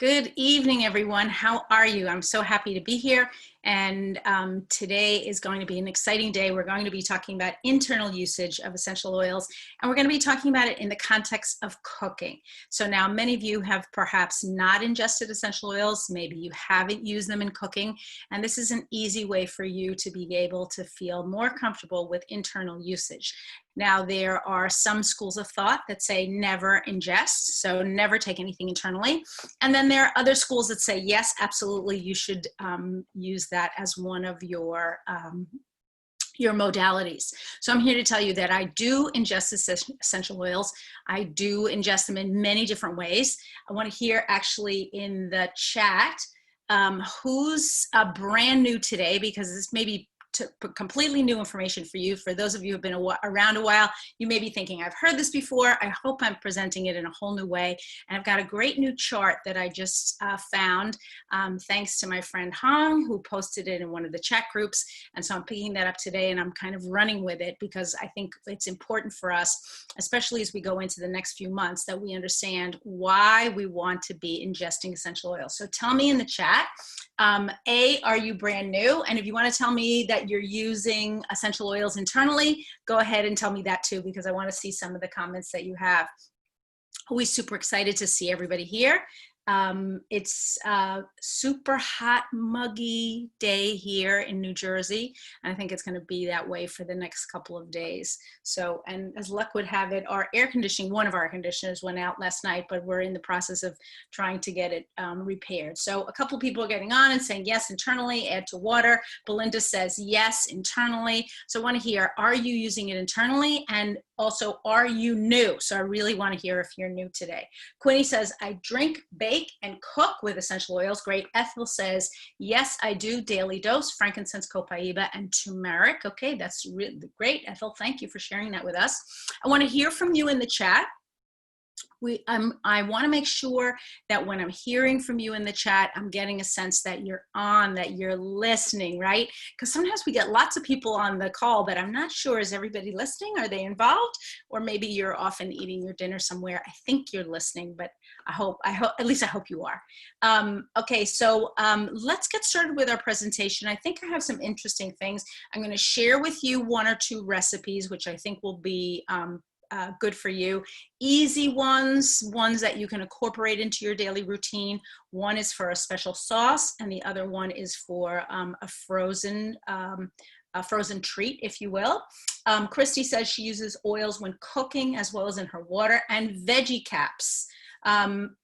Good evening, everyone. How are you? I'm so happy to be here. And today is going to be an exciting day. We're going to be talking about internal usage of essential oils, and we're going to be talking about it in the context of cooking. So now many of you have perhaps not ingested essential oils. Maybe you haven't used them in cooking. And this is an easy way for you to be able to feel more comfortable with internal usage. Now, there are some schools of thought that say never ingest, so never take anything internally. And then there are other schools that say, yes, absolutely, you should use that as one of your modalities. So I'm here to tell you that I do ingest essential oils. I do ingest them in many different ways. I want to hear actually in the chat who's brand new today, because this may be completely new information for you. For those of you who have been around a while, you may be thinking, I've heard this before. I hope I'm presenting it in a whole new way. And I've got a great new chart that I just found, thanks to my friend Hong, who posted it in one of the chat groups. And so I'm picking that up today, and I'm kind of running with it because I think it's important for us, especially as we go into the next few months, that we understand why we want to be ingesting essential oils. So tell me in the chat, are you brand new? And if you want to tell me that you're using essential oils internally, go ahead and tell me that too, because I want to see some of the comments that you have. Always super excited to see everybody here. It's a super hot, muggy day here in New Jersey. And I think it's going to be that way for the next couple of days. So, and as luck would have it, our air conditioning, one of our air conditioners went out last night, but we're in the process of trying to get it repaired. So a couple of people are getting on and saying, yes, internally, add to water. Belinda says, yes, internally. So I want to hear, are you using it internally? And also, are you new? So I really want to hear if you're new today. Quinny says, I drink, bake, and cook with essential oils. Great. Ethel says, yes, I do. Daily dose, frankincense, copaiba, and turmeric. Okay, that's really great. Ethel, thank you for sharing that with us. I want to hear from you in the chat. I want to make sure that when I'm hearing from you in the chat, I'm getting a sense that you're on, that you're listening, right? Because sometimes we get lots of people on the call, but I'm not sure, is everybody listening? Are they involved? Or maybe you're off and eating your dinner somewhere. I think you're listening, but at least I hope you are. Okay, so let's get started with our presentation. I think I have some interesting things. I'm going to share with you one or two recipes, which I think will be good for you. Easy ones that you can incorporate into your daily routine. One is for a special sauce, and the other one is for a frozen treat, if you will. Christy says she uses oils when cooking as well as in her water, and veggie caps.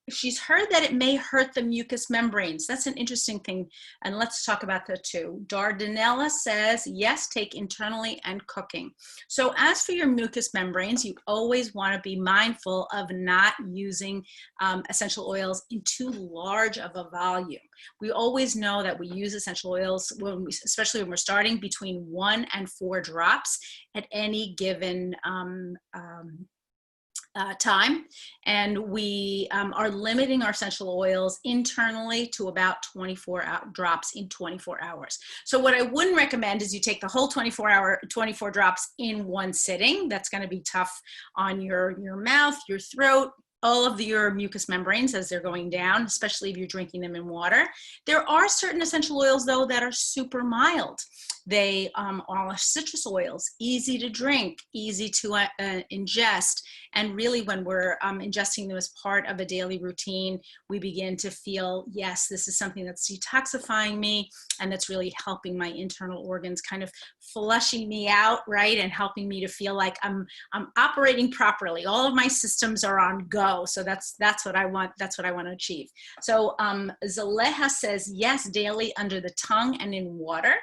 She's heard that it may hurt the mucous membranes. That's an interesting thing, and let's talk about that too. Dardanella says, yes, take internally and cooking. So as for your mucous membranes, you always want to be mindful of not using essential oils in too large of a volume. We always know that we use essential oils, especially when we're starting, between 1 and 4 drops at any given time, and we are limiting our essential oils internally to about 24 drops in 24 hours. So what I wouldn't recommend is you take the whole 24 drops in one sitting. That's going to be tough on your mouth, your throat, all of your mucous membranes as they're going down, especially if you're drinking them in water. There are certain essential oils, though, that are super mild. They are citrus oils, easy to drink, easy to ingest. And really, when we're ingesting them as part of a daily routine, we begin to feel, yes, this is something that's detoxifying me, and that's really helping my internal organs, kind of flushing me out, right? And helping me to feel like I'm operating properly. All of my systems are on go. So that's what I want. That's what I want to achieve. So Zaleha says, yes, daily under the tongue and in water.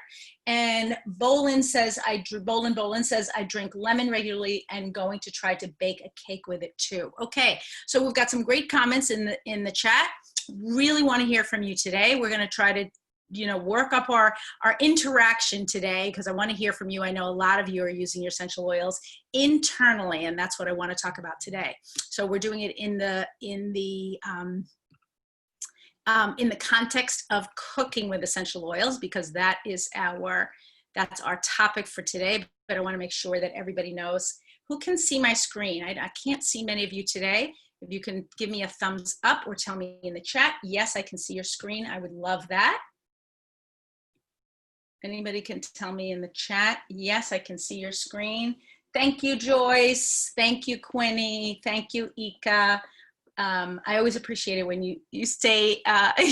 And Bolin says, I drink lemon regularly and going to try to bake a cake with it too. Okay, so we've got some great comments in the chat. Really want to hear from you today. We're going to try to work up our interaction today, because I want to hear from you. I know a lot of you are using your essential oils internally, and that's what I want to talk about today. So we're doing it in the context of cooking with essential oils, because that's our topic for today. But I want to make sure that everybody knows. Who can see my screen? I can't see many of you today. If you can give me a thumbs up or tell me in the chat, yes, I can see your screen. I would love that. Anybody can tell me in the chat, yes, I can see your screen. Thank you, Joyce. Thank you, Quinny. Thank you, Ika. I always appreciate it when you stay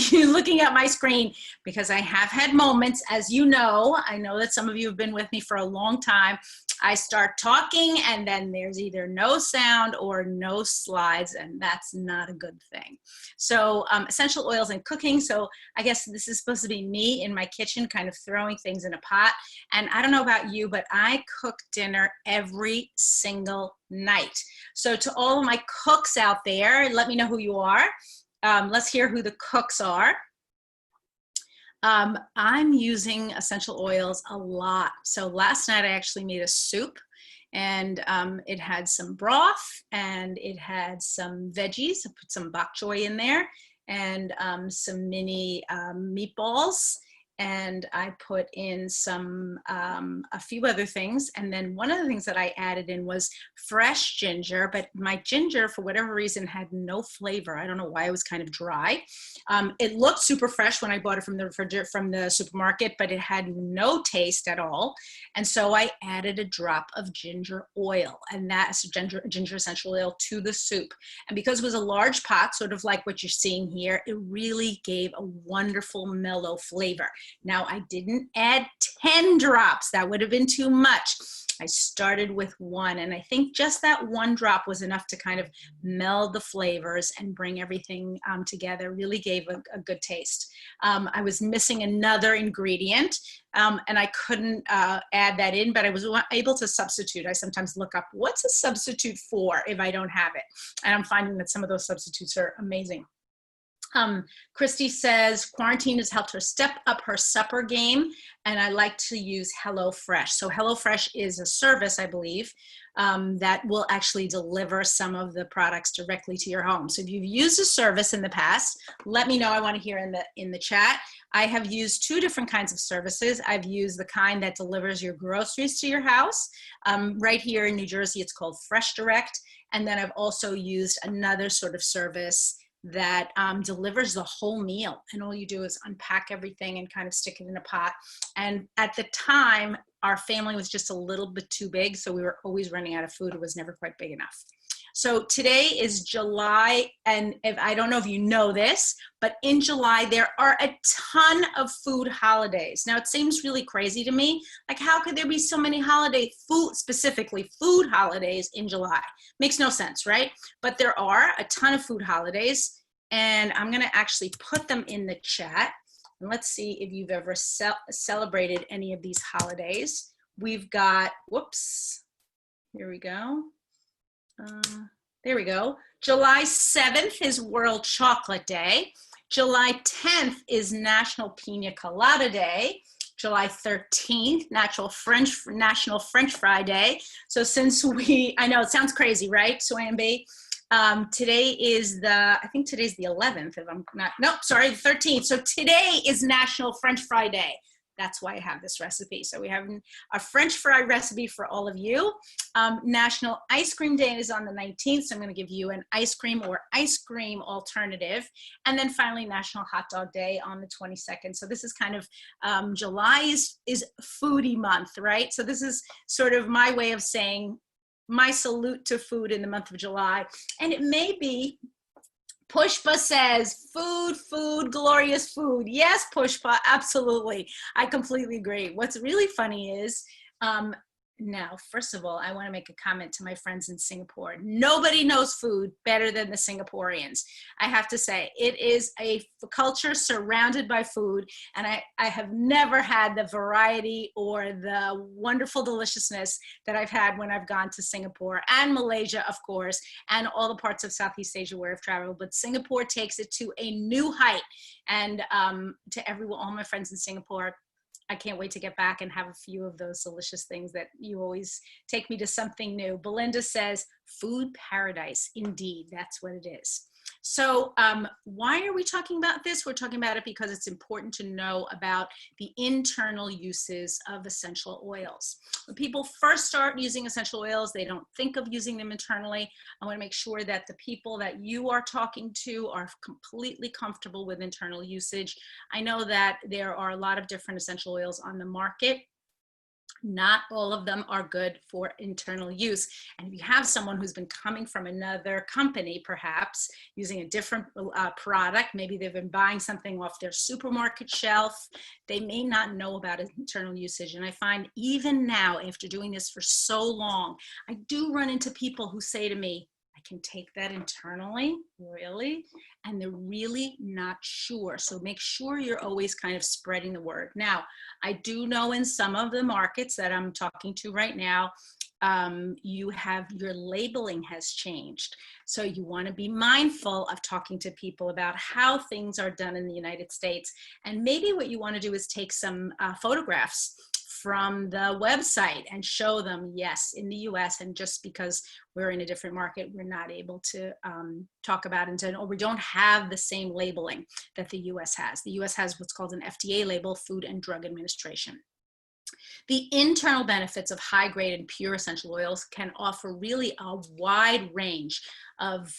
you looking at my screen, because I have had moments, as you know, I know that some of you have been with me for a long time. I start talking and then there's either no sound or no slides, and that's not a good thing. So essential oils and cooking. So I guess this is supposed to be me in my kitchen, kind of throwing things in a pot. And I don't know about you, but I cook dinner every single night. So to all of my cooks out there, let me know who you are. Let's hear who the cooks are. I'm using essential oils a lot. So last night I actually made a soup, and it had some broth and it had some veggies. I put some bok choy in there and some mini meatballs. And I put in some, a few other things. And then one of the things that I added in was fresh ginger, but my ginger, for whatever reason, had no flavor. I don't know why, it was kind of dry. It looked super fresh when I bought it from the supermarket, but it had no taste at all. And so I added a drop of ginger oil, and that's ginger essential oil, to the soup. And because it was a large pot, sort of like what you're seeing here, it really gave a wonderful mellow flavor. Now, I didn't add 10 drops. That would have been too much. I started with 1, and I think just that 1 drop was enough to kind of meld the flavors and bring everything together. Really gave a good taste. I was missing another ingredient, and I couldn't add that in, but I was able to substitute. I sometimes look up, what's a substitute for if I don't have it? And I'm finding that some of those substitutes are amazing. Christy says, quarantine has helped her step up her supper game, and I like to use HelloFresh. So HelloFresh is a service, I believe, that will actually deliver some of the products directly to your home. So if you've used a service in the past, let me know. I want to hear in the chat. I have used 2 different kinds of services. I've used the kind that delivers your groceries to your house. Right here in New Jersey, it's called Fresh Direct. And then I've also used another sort of service that delivers the whole meal, and all you do is unpack everything and kind of stick it in a pot. And at the time, our family was just a little bit too big, so we were always running out of food. It was never quite big enough. So today is July, and I don't know if you know this, but in July there are a ton of food holidays. Now, it seems really crazy to me, like how could there be so many specifically food holidays in July? Makes no sense, right? But there are a ton of food holidays, and I'm gonna actually put them in the chat. And let's see if you've ever celebrated any of these holidays. We've got, whoops, here we go. There we go. July 7th is World Chocolate Day. July 10th is National Pina Colada Day. July 13th, National French Fry Day. So since I know it sounds crazy, right, Swamby? Today is I think today's the 11th, if I'm not, nope, sorry, the 13th. So today is National French Fry Day. That's why I have this recipe. So we have a French fry recipe for all of you. National Ice Cream Day is on the 19th. So I'm going to give you an ice cream or ice cream alternative. And then finally, National Hot Dog Day on the 22nd. So this is kind of, July is foodie month, right? So this is sort of my way of saying my salute to food in the month of July. And it may be, Pushpa says, food, glorious food. Yes, Pushpa, absolutely. I completely agree. What's really funny is, now, first of all, I want to make a comment to my friends in Singapore. Nobody knows food better than the Singaporeans. I have to say, it is a culture surrounded by food, and I have never had the variety or the wonderful deliciousness that I've had when I've gone to Singapore and Malaysia, of course, and all the parts of Southeast Asia where I've traveled. But Singapore takes it to a new height. And to everyone, all my friends in Singapore, I can't wait to get back and have a few of those delicious things that you always take me to something new. Belinda says, food paradise. Indeed, that's what it is. So why are we talking about this? We're talking about it because it's important to know about the internal uses of essential oils. When people first start using essential oils, they don't think of using them internally. I want to make sure that the people that you are talking to are completely comfortable with internal usage. I know that there are a lot of different essential oils on the market. Not all of them are good for internal use. And if you have someone who's been coming from another company, perhaps using a different product, maybe they've been buying something off their supermarket shelf, they may not know about internal usage. And I find even now, after doing this for so long, I do run into people who say to me, I can take that internally, really? And they're really not sure. So make sure you're always kind of spreading the word. Now, I do know in some of the markets that I'm talking to right now, your labeling has changed. So you want to be mindful of talking to people about how things are done in the United States. And maybe what you want to do is take some photographs from the website and show them, yes, in the US, and just because we're in a different market, we're not able to talk about it, or we don't have the same labeling that the US has. The US has what's called an FDA label, Food and Drug Administration. The internal benefits of high-grade and pure essential oils can offer really a wide range of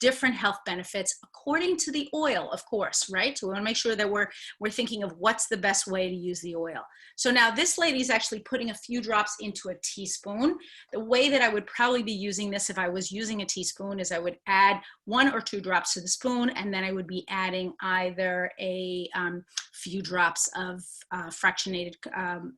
different health benefits according to the oil, of course, right? So we want to make sure that we're thinking of what's the best way to use the oil. So now this lady is actually putting a few drops into a teaspoon. The way that I would probably be using this if I was using a teaspoon is I would add 1 or 2 drops to the spoon, and then I would be adding either a few drops of fractionated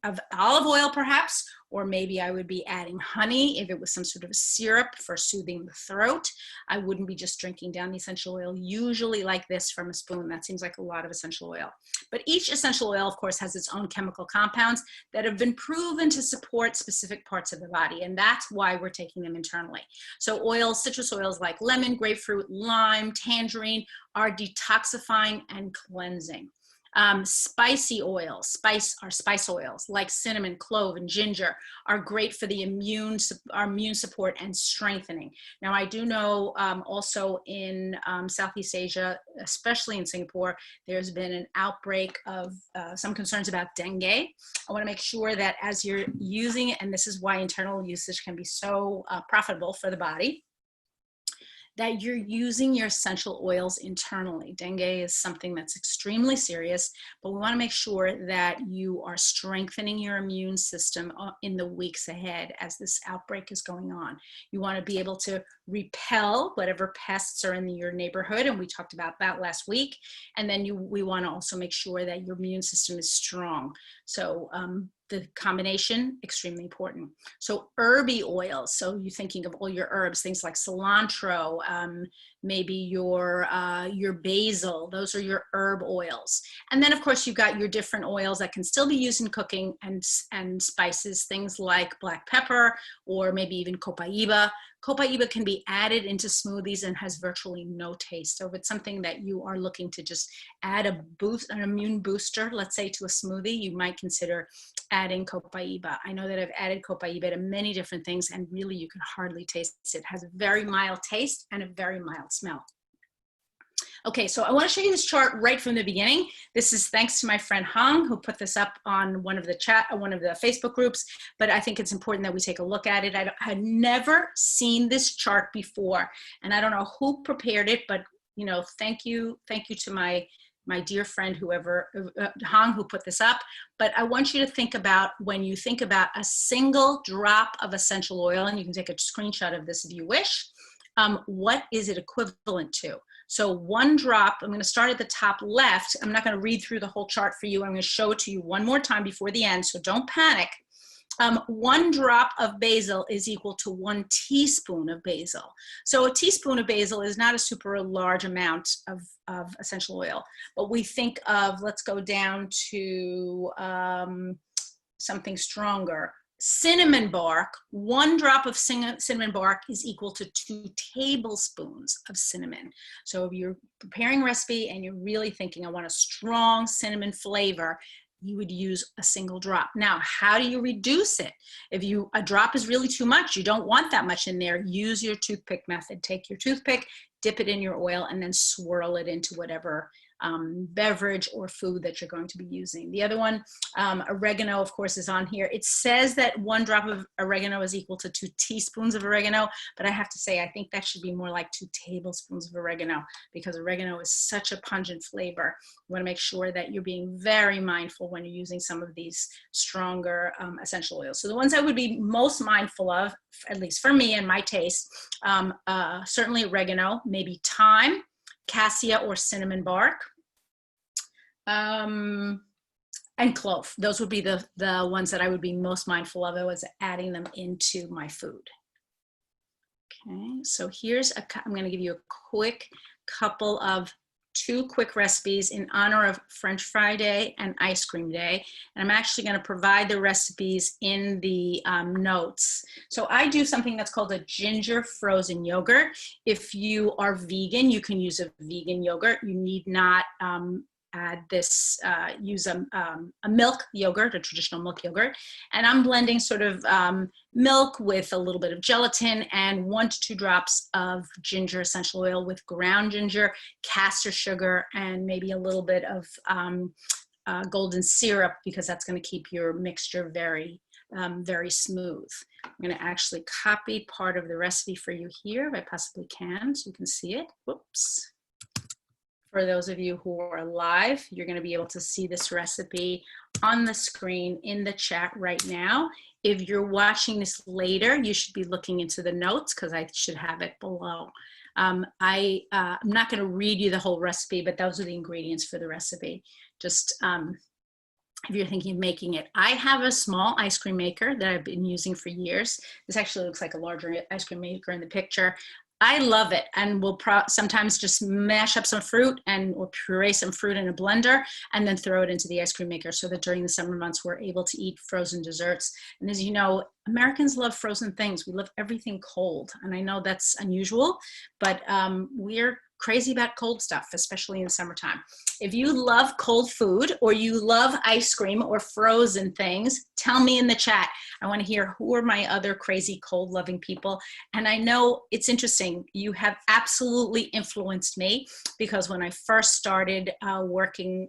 of olive oil perhaps, or maybe I would be adding honey if it was some sort of a syrup for soothing the throat. I wouldn't be just drinking down the essential oil usually like this from a spoon. That seems like a lot of essential oil. But each essential oil, of course, has its own chemical compounds that have been proven to support specific parts of the body, and that's why we're taking them internally. So oils, citrus oils like lemon, grapefruit, lime, tangerine are detoxifying and cleansing. Spicy oils, spice oils like cinnamon, clove, and ginger are great for the immune support and strengthening. Now, I do know also in Southeast Asia, especially in Singapore, there's been an outbreak of some concerns about dengue. I want to make sure that as you're using it, and this is why internal usage can be so profitable for the body, that you're using your essential oils internally. Dengue is something that's extremely serious, but we want to make sure that you are strengthening your immune system in the weeks ahead as this outbreak is going on. You want to be able to repel whatever pests are in your neighborhood, and we talked about that last week. And then we want to also make sure that your immune system is strong. So the combination, extremely important. So herby oils, so you're thinking of all your herbs, things like cilantro, maybe your basil, those are your herb oils. And then of course you've got your different oils that can still be used in cooking and spices, things like black pepper or maybe even copaiba. Copaiba can be added into smoothies and has virtually no taste. So if it's something that you are looking to just add an immune booster, let's say, to a smoothie, you might consider adding copaiba. I know that I've added copaiba to many different things, and really you can hardly taste it. It has a very mild taste and a very mild smell. Okay, so I want to show you this chart right from the beginning. This is thanks to my friend Hong, who put this up on one of the Facebook groups, but I think it's important that we take a look at it. I had never seen this chart before, and I don't know who prepared it, but you know, thank you to my dear friend, Hong, who put this up. But I want you to think about, when you think about a single drop of essential oil, and you can take a screenshot of this if you wish, what is it equivalent to? So 1 drop, I'm going to start at the top left. I'm not going to read through the whole chart for you. I'm going to show it to you one more time before the end, so don't panic. 1 drop of basil is equal to 1 teaspoon of basil. So a teaspoon of basil is not a super large amount of essential oil, but we think of, let's go down to something stronger. Cinnamon bark, 1 drop of cinnamon bark is equal to 2 tablespoons of cinnamon. So if you're preparing a recipe and you're really thinking, I want a strong cinnamon flavor, you would use a single drop. Now, how do you reduce it? If a drop is really too much, you don't want that much in there, use your toothpick method. Take your toothpick, dip it in your oil, and then swirl it into whatever beverage or food that you're going to be using. The other one, oregano, of course, is on here. It says that 1 drop of oregano is equal to 2 teaspoons of oregano, but I have to say, I think that should be more like 2 tablespoons of oregano, because oregano is such a pungent flavor. You want to make sure that you're being very mindful when you're using some of these stronger essential oils. So the ones I would be most mindful of, at least for me and my taste, certainly oregano, maybe thyme, cassia or cinnamon bark, and clove. Those would be the ones that I would be most mindful of. I was adding them into my food. Okay, so here's I'm going to give you a quick couple of 2 quick recipes in honor of French Fry Day and Ice Cream Day. And I'm actually going to provide the recipes in the notes. So I do something that's called a ginger frozen yogurt. If you are vegan, you can use a vegan yogurt. You need not add this, use a milk yogurt, a traditional milk yogurt. And I'm blending sort of milk with a little bit of gelatin and 1 to 2 drops of ginger essential oil with ground ginger, castor sugar, and maybe a little bit of golden syrup, because that's going to keep your mixture very, very smooth. I'm going to actually copy part of the recipe for you here if I possibly can, so you can see it. Whoops. For those of you who are live, you're going to be able to see this recipe on the screen in the chat right now. If you're watching this later, you should be looking into the notes, because I should have it below. I'm not going to read you the whole recipe, but those are the ingredients for the recipe. Just if you're thinking of making it. I have a small ice cream maker that I've been using for years. This actually looks like a larger ice cream maker in the picture. I love it, and we'll sometimes just mash up some fruit or puree some fruit in a blender and then throw it into the ice cream maker, so that during the summer months we're able to eat frozen desserts. And as you know, Americans love frozen things. We love everything cold, and I know that's unusual, but we're crazy about cold stuff, especially in the summertime. If you love cold food or you love ice cream or frozen things, tell me in the chat. I want to hear who are my other crazy cold loving people. And I know it's interesting. You have absolutely influenced me, because when I first started working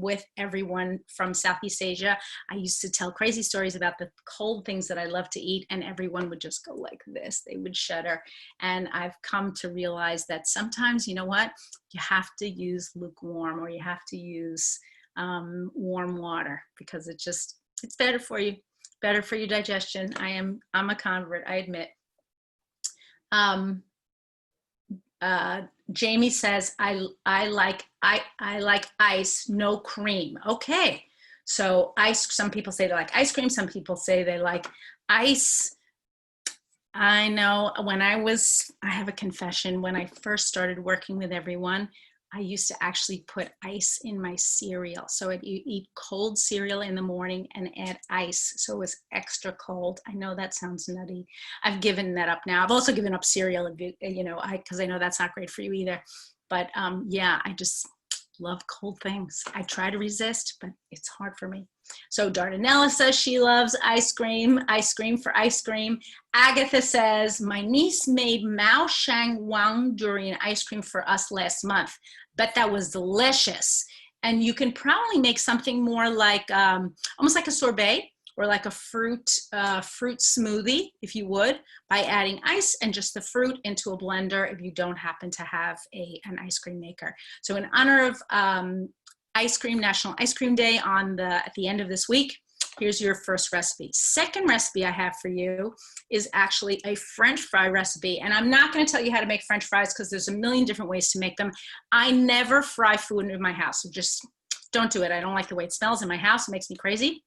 with everyone from Southeast Asia, I used to tell crazy stories about the cold things that I love to eat, and everyone would just go like this. They would shudder. And I've come to realize that sometimes, you know what, you have to use lukewarm, or you have to use warm water, because it's better for you, better for your digestion. I'm a convert, I admit. Jamie says, I like ice, no cream. Okay, so ice, some people say they like ice cream, some people say they like ice. I know I have a confession. When I first started working with everyone, I used to actually put ice in my cereal. So you eat cold cereal in the morning and add ice, so it was extra cold. I know that sounds nutty. I've given that up now. I've also given up cereal, because I know that's not great for you either. But yeah, I just love cold things. I try to resist, but it's hard for me. So Dardanella says she loves ice cream for ice cream. Agatha says, my niece made Mao Shang Wang durian ice cream for us last month. Bet that was delicious. And you can probably make something more like, almost like a sorbet, or like a fruit smoothie, if you would, by adding ice and just the fruit into a blender if you don't happen to have an ice cream maker. So in honor of ice cream, National Ice Cream Day at the end of this week, here's your first recipe. Second recipe I have for you is actually a French fry recipe. And I'm not going to tell you how to make French fries, because there's a million different ways to make them. I never fry food in my house. So just don't do it. I don't like the way it smells in my house. It makes me crazy.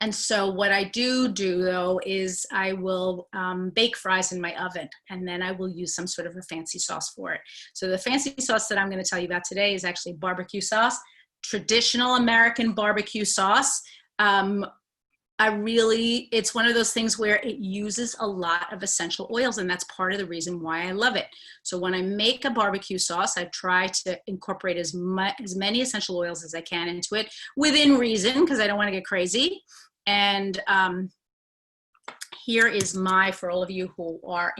And so what I do though is I will bake fries in my oven, and then I will use some sort of a fancy sauce for it. So the fancy sauce that I'm going to tell you about today is actually barbecue sauce, traditional American barbecue sauce. It's one of those things where it uses a lot of essential oils, and that's part of the reason why I love it. So when I make a barbecue sauce, I try to incorporate as many essential oils as I can into it, within reason, because I don't want to get crazy. And here is for all of you who are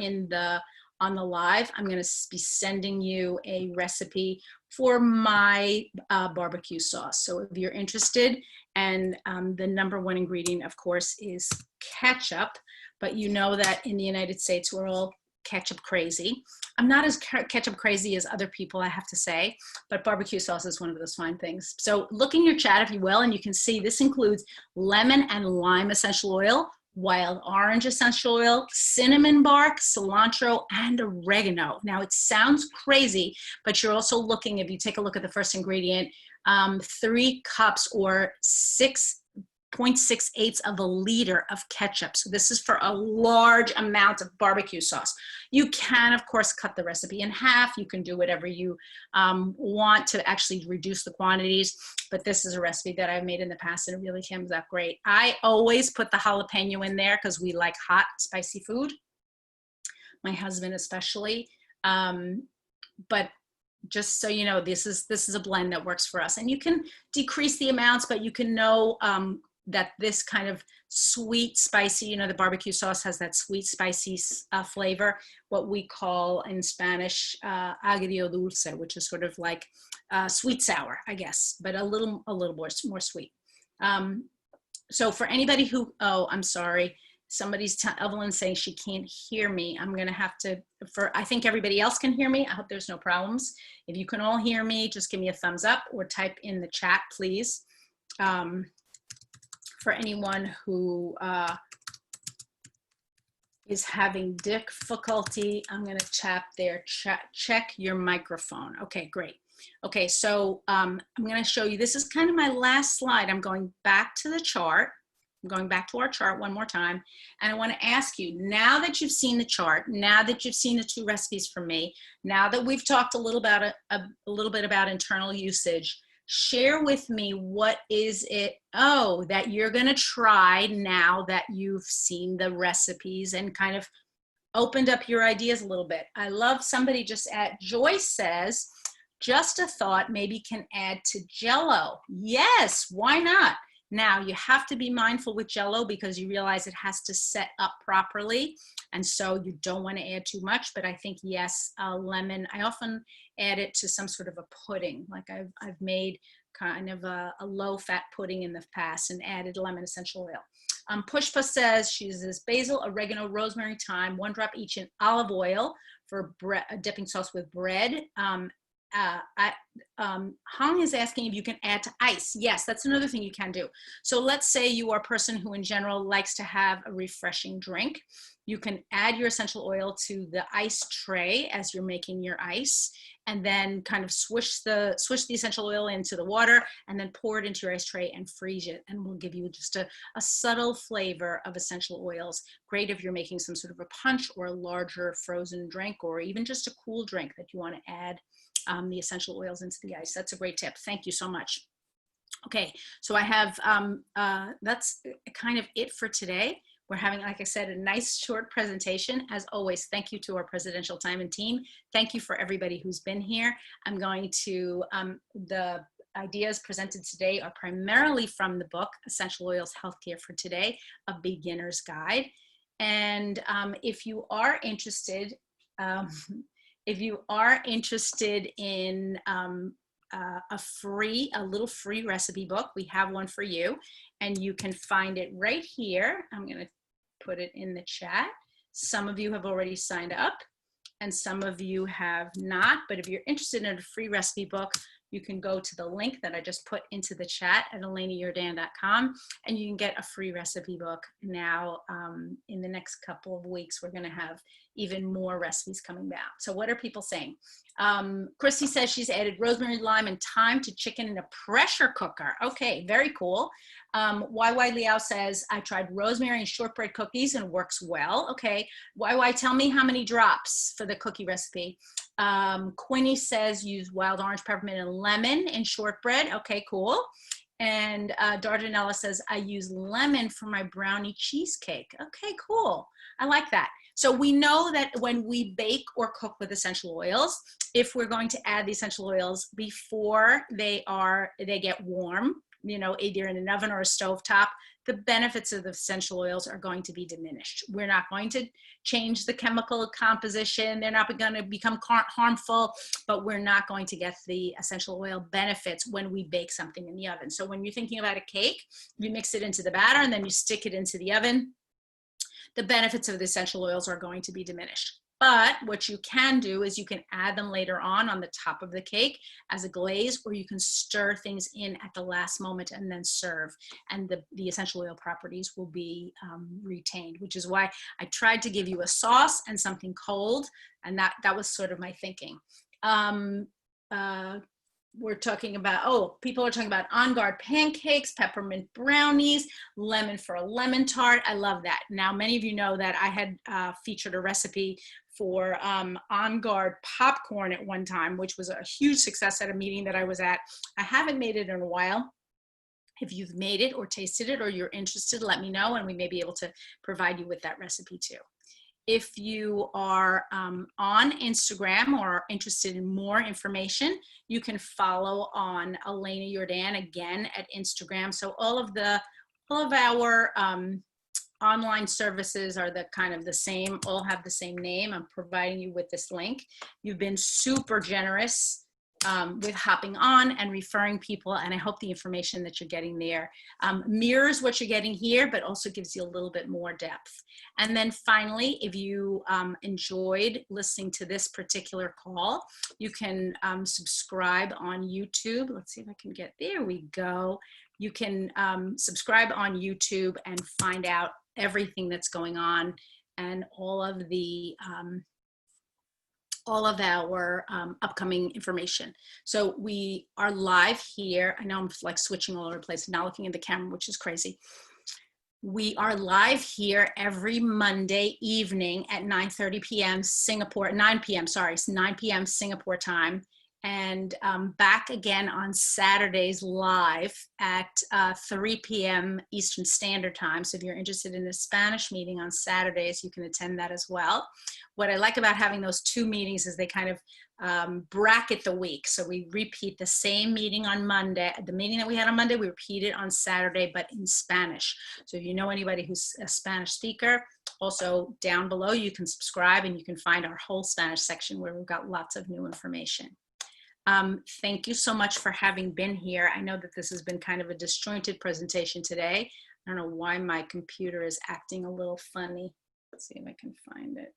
on the live, I'm going to be sending you a recipe for my barbecue sauce. So if you're interested, and the #1 ingredient, of course, is ketchup, but you know that in the United States, we're all ketchup crazy. I'm not as ketchup crazy as other people, I have to say, but barbecue sauce is one of those fine things. So look in your chat, if you will, and you can see this includes lemon and lime essential oil, wild orange essential oil, cinnamon bark, cilantro, and oregano. Now it sounds crazy, but you're also looking, if you take a look at the first ingredient, 3 cups or 6.68 of a liter of ketchup. So this is for a large amount of barbecue sauce. You can, of course, cut the recipe in half. You can do whatever you want to actually reduce the quantities, but this is a recipe that I've made in the past and it really comes out great. I always put the jalapeno in there because we like hot, spicy food. My husband especially. But just so you know, this is a blend that works for us. And you can decrease the amounts, but you can know that this kind of sweet, spicy, you know, the barbecue sauce has that sweet, spicy flavor, what we call in Spanish agrio dulce, which is sort of like sweet sour, I guess, but a little more sweet. So for anybody who, oh, I'm sorry, Evelyn's saying she can't hear me. I'm gonna have to, I think everybody else can hear me. I hope there's no problems. If you can all hear me, just give me a thumbs up or type in the chat, please. For anyone who is having difficulty, I'm gonna tap there, check your microphone. Okay, great. Okay, so I'm gonna show you, this is kind of my last slide. I'm going back to the chart. I'm going back to our chart one more time. And I wanna ask you, now that you've seen the chart, now that you've seen the 2 recipes from me, now that we've talked a little bit about internal usage, share with me what is it, that you're gonna try now that you've seen the recipes and kind of opened up your ideas a little bit. I love somebody just Joyce says, just a thought, maybe can add to Jell-O. Yes, why not? Now you have to be mindful with Jell-O because you realize it has to set up properly. And so you don't want to add too much, but I think yes, lemon, I often add it to some sort of a pudding. Like I've made kind of a low fat pudding in the past and added lemon essential oil. Pushpa says she uses basil, oregano, rosemary, thyme, 1 drop each in olive oil for dipping sauce with bread. Hong is asking if you can add to ice. Yes, that's another thing you can do. So let's say you are a person who in general likes to have a refreshing drink. You can add your essential oil to the ice tray as you're making your ice, and then kind of swish the essential oil into the water and then pour it into your ice tray and freeze it. And we'll give you just a subtle flavor of essential oils. Great if you're making some sort of a punch or a larger frozen drink, or even just a cool drink that you want to add the essential oils into the ice. That's a great tip. Thank you so much. Okay, so I have, that's kind of it for today. We're having, like I said, a nice short presentation. As always, thank you to our Presidential Time and team. Thank you for everybody who's been here. I'm going to, the ideas presented today are primarily from the book, Essential Oils Healthcare for Today, A Beginner's Guide. And if you are interested, in a little free recipe book, we have one for you, and you can find it right here. I'm going to put it in the chat. Some of you have already signed up and some of you have not, but if you're interested in a free recipe book, you can go to the link that I just put into the chat at ElaineJordan.com, and you can get a free recipe book now. In the next couple of weeks, we're going to have even more recipes coming out. So what are people saying? Christy says she's added rosemary, lime, and thyme to chicken in a pressure cooker. Okay, very cool. YY Liao says, I tried rosemary and shortbread cookies and works well. Okay, YY, tell me how many drops for the cookie recipe. Quinny says use wild orange, peppermint, and lemon in shortbread. Okay, cool. And Dardanella says, I use lemon for my brownie cheesecake. Okay, cool. I like that. So we know that when we bake or cook with essential oils, if we're going to add the essential oils before they get warm, either in an oven or a stovetop, the benefits of the essential oils are going to be diminished. We're not going to change the chemical composition. They're not going to become harmful, but we're not going to get the essential oil benefits when we bake something in the oven. So when you're thinking about a cake, you mix it into the batter and then you stick it into the oven. The benefits of the essential oils are going to be diminished. But what you can do is you can add them later on the top of the cake as a glaze, or you can stir things in at the last moment and then serve. And the essential oil properties will be retained, which is why I tried to give you a sauce and something cold. And that was sort of my thinking. We're talking about, people are talking about On Guard pancakes, peppermint brownies, lemon for a lemon tart. I love that. Now, many of you know that I had featured a recipe for On Guard popcorn at one time, which was a huge success at a meeting that I was at. I haven't made it in a while. If you've made it or tasted it or you're interested, let me know and we may be able to provide you with that recipe too. If you are on Instagram or are interested in more information, you can follow on Elena Jordan again at Instagram. So all of our online services are the same, all have the same name. I'm providing you with this link. You've been super generous with hopping on and referring people, and I hope the information that you're getting there mirrors what you're getting here, but also gives you a little bit more depth. And then finally, if you enjoyed listening to this particular call, you can subscribe on YouTube. Let's see if I can get, there we go. You can subscribe on YouTube and find out everything that's going on and all of our upcoming information. So we are live here. I know I'm like switching all over the place, not looking at the camera, which is crazy. We are live here every Monday evening at 9:30 p.m. Singapore, 9 p.m. Sorry, it's 9 p.m. Singapore time. And back again on Saturdays live at 3 p.m. Eastern Standard Time. So if you're interested in a Spanish meeting on Saturdays, you can attend that as well. What I like about having those two meetings is they kind of bracket the week. So we repeat the same meeting on Monday. The meeting that we had on Monday, we repeat it on Saturday, but in Spanish. So if you know anybody who's a Spanish speaker, also down below, you can subscribe and you can find our whole Spanish section where we've got lots of new information. Thank you so much for having been here. I know that this has been kind of a disjointed presentation today. I don't know why my computer is acting a little funny. Let's see if I can find it.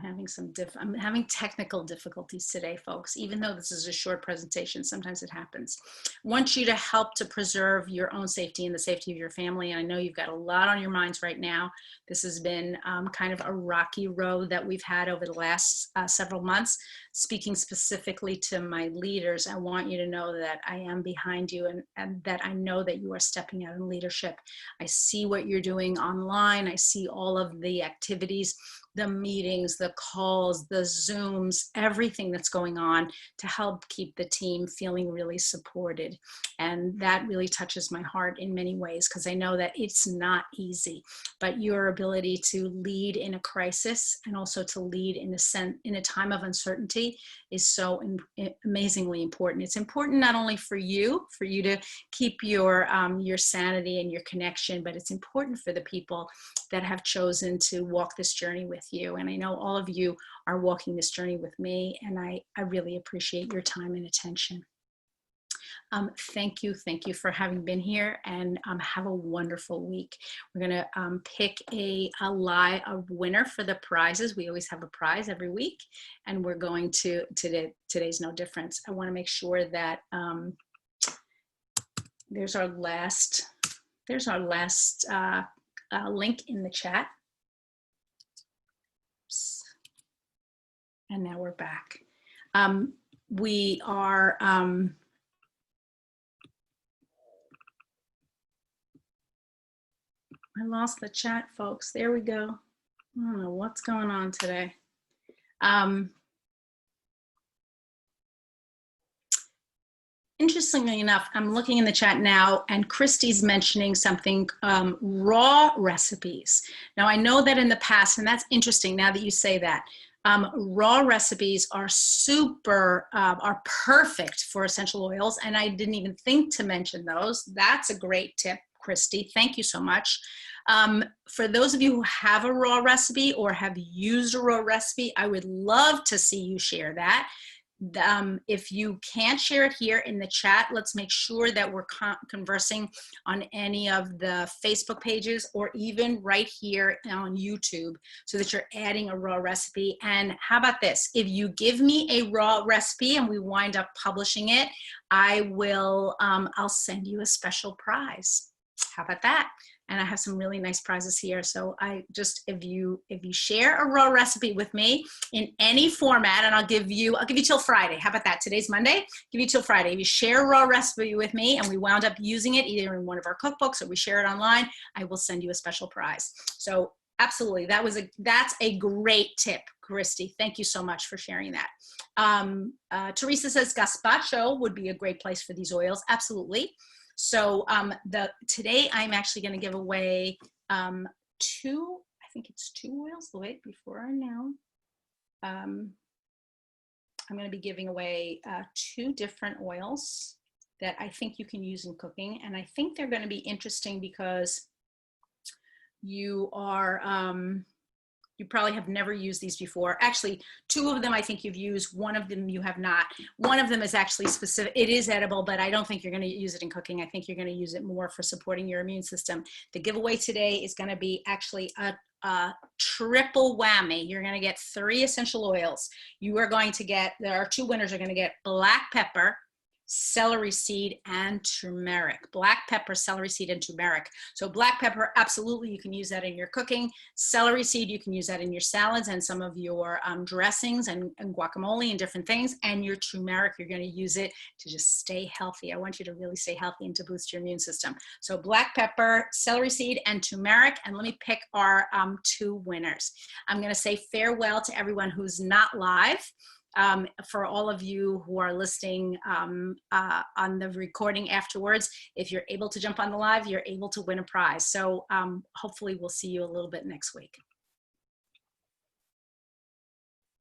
I'm having technical difficulties today, folks. Even though this is a short presentation, sometimes it happens. I want you to help to preserve your own safety and the safety of your family. And I know you've got a lot on your minds right now. This has been kind of a rocky road that we've had over the last several months. Speaking specifically to my leaders, I want you to know that I am behind you and that I know that you are stepping out in leadership. I see what you're doing online. I see all of the activities, the meetings, the calls, the Zooms, everything that's going on to help keep the team feeling really supported. And that really touches my heart in many ways, because I know that it's not easy, but your ability to lead in a crisis and also to lead in a time of uncertainty is so amazingly important. It's important not only for you to keep your sanity and your connection, but it's important for the people that have chosen to walk this journey with you. And I know all of you are walking this journey with me, and I really appreciate your time and attention. Thank you for having been here, and have a wonderful week. We're gonna pick a winner for the prizes. We always have a prize every week, and we're going to, today's no different. I wanna make sure that there's our last link in the chat. Oops. And now we're back. We are, I lost the chat, folks. There we go. I don't know what's going on today. Interestingly enough, I'm looking in the chat now, and Christy's mentioning something, raw recipes. Now, I know that in the past, and that's interesting now that you say that, Raw recipes are are perfect for essential oils, and I didn't even think to mention those. That's a great tip, Christy. Thank you so much. For those of you who have a raw recipe or have used a raw recipe, I would love to see you share that. If you can't share it here in the chat, let's make sure that we're conversing on any of the Facebook pages or even right here on YouTube so that you're adding a raw recipe. And how about this? If you give me a raw recipe and we wind up publishing it, I'll send you a special prize. How about that? And I have some really nice prizes here. So if you share a raw recipe with me in any format, and I'll give you till Friday. How about that? Today's Monday. Give you till Friday. If you share a raw recipe with me and we wound up using it either in one of our cookbooks or we share it online, I will send you a special prize. So absolutely, that's a great tip, Christy. Thank you so much for sharing that. Teresa says gazpacho would be a great place for these oils. Absolutely. So today I'm actually going to give away I think it's two oils. Wait, before I know, I'm going to be giving away 2 different oils that I think you can use in cooking. And I think they're going to be interesting because you probably have never used these before. Actually, 2 of them I think you've used, 1 of them you have not. One of them is actually specific. It is edible, but I don't think you're going to use it in cooking. I think you're going to use it more for supporting your immune system. The giveaway today is going to be actually a triple whammy. You're going to get 3 essential oils. There are 2 winners are going to get black pepper, celery seed, and turmeric. Black pepper, celery seed, and turmeric. So black pepper, absolutely, you can use that in your cooking. Celery seed, you can use that in your salads and some of your dressings and guacamole and different things. And your turmeric, you're going to use it to just stay healthy. I want you to really stay healthy and to boost your immune system. So black pepper, celery seed, and turmeric. And let me pick our 2 winners. I'm going to say farewell to everyone who's not live. For all of you who are listening on the recording afterwards, if you're able to jump on the live, you're able to win a prize. So hopefully we'll see you a little bit next week.